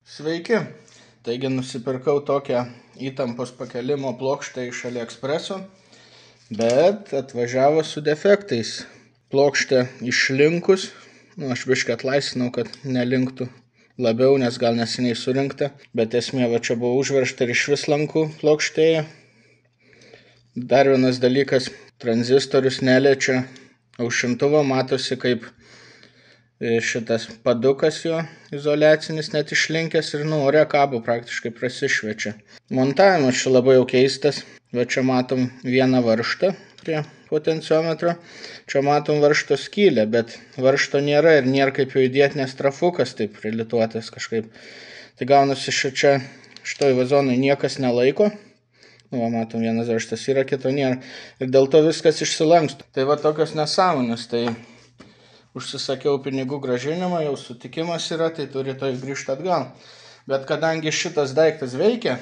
Sveiki! Taigi nusipirkau tokią įtampos pakelimo plokštę iš AliExpreso, bet atvažiavo su defektais. Plokštė išlinkus, aš biškį atlaisvinau, kad nelinktų labiau, nes gal neseniai surinkta, bet esmė va čia buvo užveržta ir iš vis lankų plokštėje. Dar vienas dalykas, tranzistorius neliečia aušintuvo, matosi kaip šitas padukas jo izoliacinis net išlinkęs ir ore kabo praktiškai prasišviečia. Montavimas čia labai jau keistas. Va čia matom vieną varžtą prie potenciometro. Čia matom varžto skylę, bet varžto nėra ir nėra kaip jau įdėti, nes trafukas taip prilituotas kažkaip. Tai gaunasi čia šitoj vazonui niekas nelaiko. Va, matom, vienas varžtas yra, kito nėra. Ir dėl to viskas išsilanksto. Tai va tokios nesąmonės. Tai užsisakiau pinigų grąžinimą, jau sutikimas yra, tai turi to grįžti atgal. Bet kadangi šitas daiktas veikia,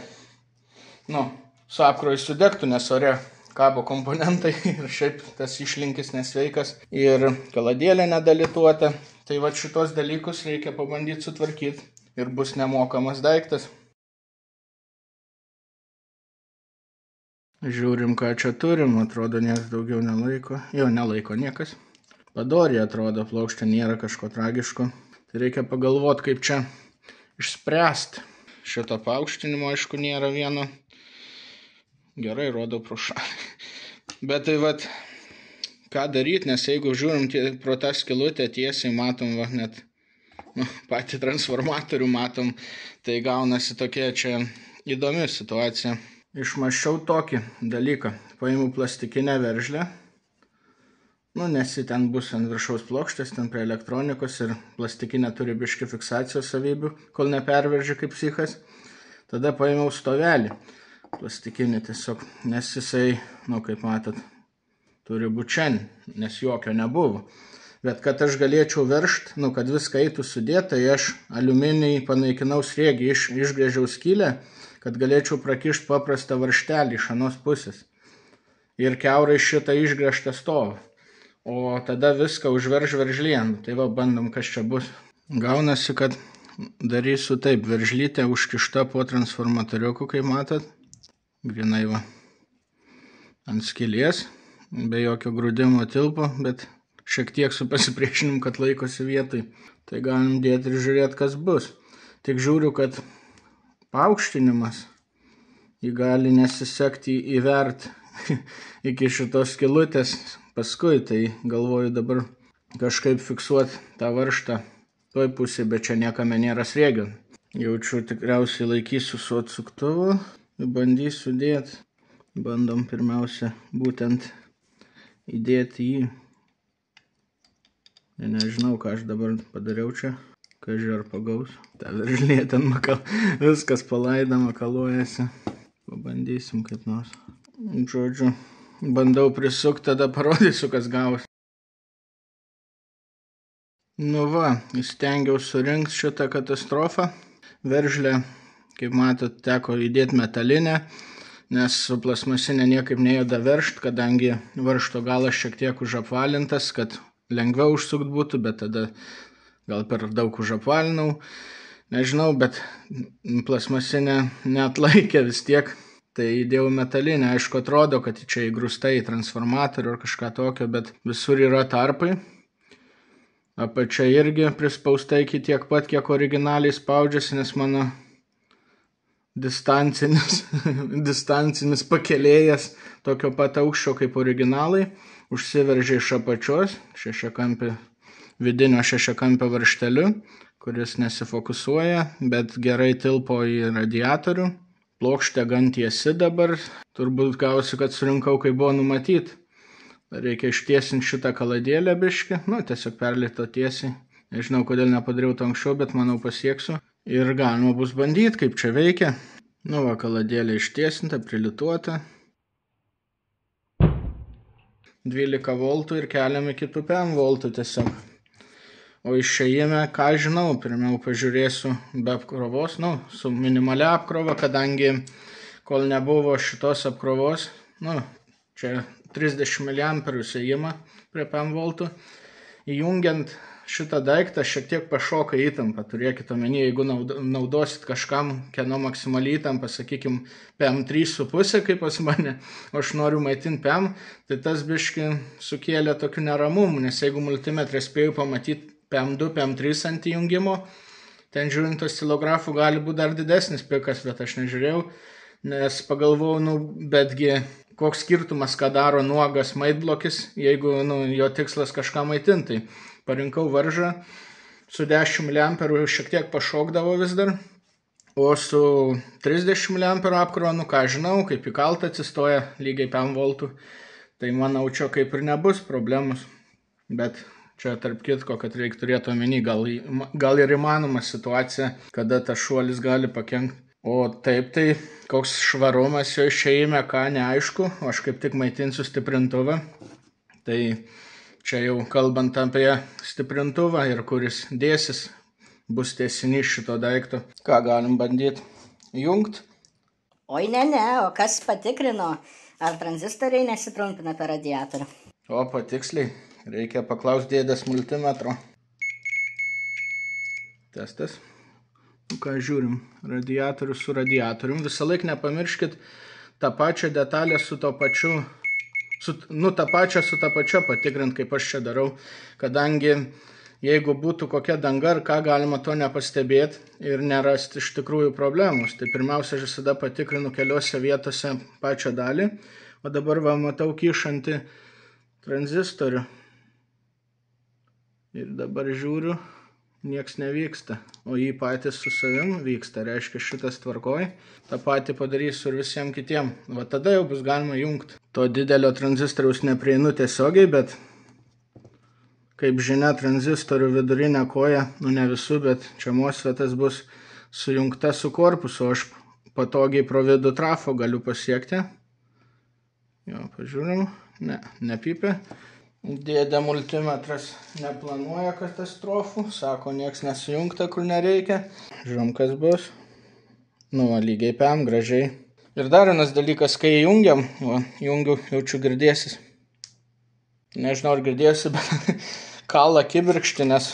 su apkrovai sudegtų, nes ore kabo komponentai ir šiaip tas išlinkis nesveikas ir kaladėlė nedalituota, tai va šitos dalykus reikia pabandyti sutvarkyti ir bus nemokamas daiktas. Žiūrim, ką čia turim, atrodo, niekas daugiau nelaiko, jau nelaiko niekas. Padoriai atrodo, plokštė nėra kažko tragiško. Tai reikia pagalvoti, kaip čia išspręsti. Šito paaukštinimo, aišku, nėra vieno. Gerai, rodo pro šalį. Bet tai vat, ką daryti, nes jeigu žiūrim pro tą skylutę tiesiai, matom net patį transformatorių matom, tai gaunasi tokia čia įdomi situacija. Išmąsčiau tokį dalyką. Paimu plastikinę veržlę. Nes ten bus ant viršaus plokštės, ten prie elektronikos ir plastikinė turi biškį fiksacijos savybių, kol neperverži kaip psichas. Tada paėmiau stovelį plastikinį tiesiog, nes jisai, kaip matot, turi būti čia, nes jokio nebuvo. Bet kad aš galėčiau veržti, kad viską eitų sudėti, tai aš aliuminį panaikinau sriegį, išgrėžiau skylę, kad galėčiau prakišti paprastą varžtelį iš anos pusės. Ir kiaurai šitą išgrėžtą stovą. O tada viską užverž veržlėn. Tai va, bandom, kas čia bus. Gaunasi, kad darysiu taip. Veržlytė užkišta po transformatoriuku, kaip matot. Grinai va. Ant skylės. Be jokio grūdimo tilpo, bet šiek tiek su pasipriešinimu, kad laikosi vietoj. Tai galim dėti ir žiūrėti, kas bus. Tik žiūriu, kad paaukštinimas jį gali nesisekti įvert iki šitos skylutės. Paskui tai galvoju dabar kažkaip fiksuoti tą varžtą toj pusėje, bet čia niekame nėra sriegio. Jaučiu, tikriausiai laikysiu su atsuktuvu ir bandysiu dėti. Bandom pirmiausia būtent įdėti jį. Nežinau, ką aš dabar padariau čia. Kaži ar pagaus. Ta veržlė ten viskas palaida, makaluojasi. Pabandysim kaip nors. Žodžiu. Bandau prisukti, tada parodysiu, kas gavos. Įstengiau surinkti šitą katastrofą. Veržlę, kaip matot, teko įdėti metalinę, nes su plasmasinė niekaip nejuda veržt, kadangi varžto galas šiek tiek užapvalintas, kad lengviau užsukt būtų, bet tada gal per daug užapvalinau. Nežinau, bet plasmasinė neatlaikė vis tiek. Tai įdėjau metalinę, aišku, atrodo, kad čia įgrūsta į transformatorių ar kažką tokio, bet visur yra tarpai. Apačia irgi prispausta iki tiek pat, kiek originaliai spaudžiasi, nes mano distancinis pakelėjas tokio pat aukščio kaip originalai užsiveržė iš apačios, vidinio šešiakampio varžteliu, kuris nesifokusuoja, bet gerai tilpo į radiatorių. Plokštė gan tiesi dabar, turbūt gausiu, kad surinkau, kai buvo numatyti. Reikia ištiesinti šitą kaladėlę biškį, tiesiog perlito tiesiai. Nežinau, kodėl nepadariau to anksčiau, bet manau pasieksiu. Ir galima bus bandyti, kaip čia veikia. Kaladėlė ištiesinta, prilituota. 12 voltų ir keliam iki 5 voltų tiesiog. O išėjime, ką žinau, pirmiau pažiūrėsiu be apkrovos, su minimalia apkrova, kadangi kol nebuvo šitos apkrovos, čia 30 mA įėjimą prie 5 voltų, įjungiant šitą daiktą šiek tiek pašoka įtampa. Turėkit omeny, jeigu naudosit kažkam, kieno maksimali įtampa, sakykime, PM3,5, kaip pas mane, o aš noriu maitinti PM, tai tas biški sukėlė tokių neramumų, nes jeigu multimetrė spėjau pamatyti PM2, PM3 ant įjungimo, ten žiūrint oscilografų gali būti dar didesnis pikas, bet aš nežiūrėjau, nes pagalvojau, betgi koks skirtumas, ką daro nuogas maitblokis, jeigu jo tikslas kažką maitinti. Parinkau varžą, su 10 mA šiek tiek pašokdavo vis dar, o su 30 mA apkrova, ką žinau, kaip įkalta atsistoja lygiai 5 voltų, tai manau, čia kaip ir nebus problemus, bet čia tarp kitko, kad reikia turėti omeny, gal ir įmanoma situacija, kada tas šuolis gali pakenkti. O taip, tai koks švarumas jo išėjime, ką neaišku, o aš kaip tik maitinsiu stiprintuvą. Tai čia jau kalbant apie stiprintuvą ir kuris dėsis, bus tiesinys šito daikto. Ką galim bandyti jungti? Oi, ne, o kas patikrino, ar tranzistoriai nesitrumpina per radiatorių? O, patiksliai, reikia paklausti dėdės multimetro. Testas. Ką žiūrim, radiatorius su radiatorium. Visą laiką nepamirškit tą pačią detalę su to pačiu, tą pačią su tą pačią patikrint, kaip aš čia darau, kadangi jeigu būtų kokia danga ir ką galima to nepastebėti ir nerasti iš tikrųjų problemus, tai pirmiausia, aš visada patikrinu keliose vietose pačią dalį, o dabar va matau kyšantį tranzistorių ir dabar žiūriu, nieks nevyksta, o jį patys su savim vyksta, reiškia šitas tvarkoj, tą patį padarysiu ir visiems kitiem, va tada jau bus galima jungti. To didelio tranzistoriaus neprieinu tiesiogiai, bet kaip žinia, tranzistorių vidurinė koja, ne visų, bet čia MOSFETas bus sujungta su korpusu, aš patogiai pro vidų trafo galiu pasiekti. Jo, pažiūrim, nepypia. Dėdė multimetras neplanuoja katastrofų, sako, nieks nesujungta, kur nereikia. Žiūrim, kas bus. Lygiai PM, gražiai. Ir dar vienas dalykas, kai jungiam, jungiu, jaučiu girdėsis. Nežinau, ar girdėsi, bet kala kibirkštį, nes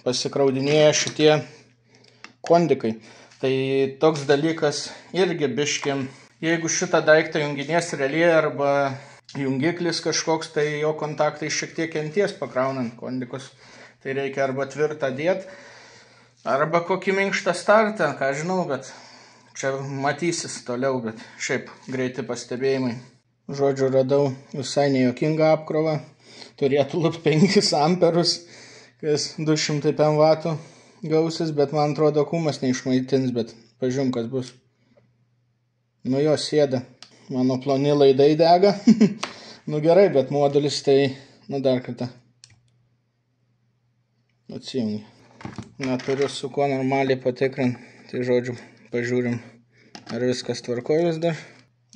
pasikraudinėja šitie kondikai. Tai toks dalykas irgi biški, jeigu šitą daiktą junginės realiai arba jungiklis kažkoks, tai jo kontaktai šiek tiek kenties pakraunant kondikus. Tai reikia arba tvirtą dėti, arba kokį minkštą startą, ką žinau, bet čia matysis toliau, bet šiaip greiti pastebėjimai. Žodžiu, radau visai nejokingą apkrovą, turėtų lūpt 5 amperus, kas 200 PM gausis, bet man atrodo kūmas neišmaitins, bet pažiūrim, kas bus. Jo sėda. Mano ploni laidai dega. Gerai, bet modulis tai, dar kartą. Atsijungi. Neturiu su kuo normaliai patikrinti. Tai žodžiu, pažiūrim, ar viskas tvarkoja vis dar.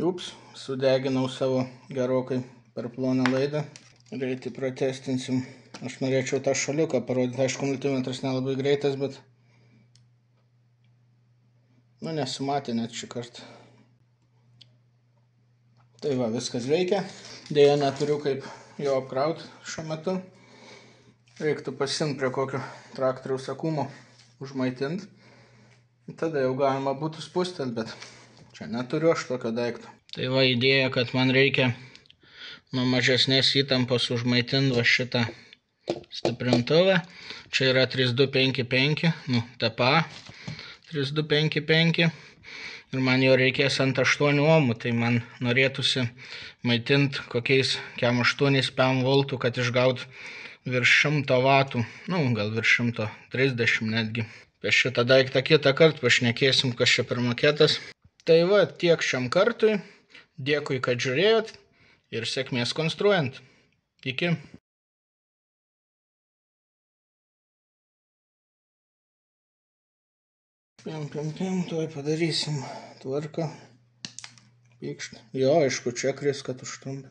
Ups, sudeginau savo gerokai per ploną laidą. Greitai protestinsim. Aš norėčiau tą šaliuką parodyti. Aišku, multimetras nelabai greitas, bet nesimatė net šį kartą. Tai va, viskas veikia. Deja, neturiu kaip jo apkrauti šiuo metu. Reiktų pasimti prie kokio traktoriaus akumo užmaitinti. Tada jau galima būtų spustelt, bet čia neturiu aš tokio daikto. Tai va, idėja, kad man reikia nuo mažesnės įtampos užmaitinti va šitą stiprintuvą. Čia yra 3255, TPA 3255. Ir man jo reikės ant 8 ohmų, tai man norėtųsi maitinti kokiais 8 PM voltų, kad išgaut virš 100 vatų, gal virš 130 netgi. Apie šitą daiktą kitą kartą pašnekėsim, kas čia per maketas. Tai va, tiek šiam kartui. Dėkui, kad žiūrėjot ir sėkmės konstruojant. Iki. Pim, tuoj padarysim tvarką. Pykšt. Jo, aišku, čia kris, kad užtrumpint.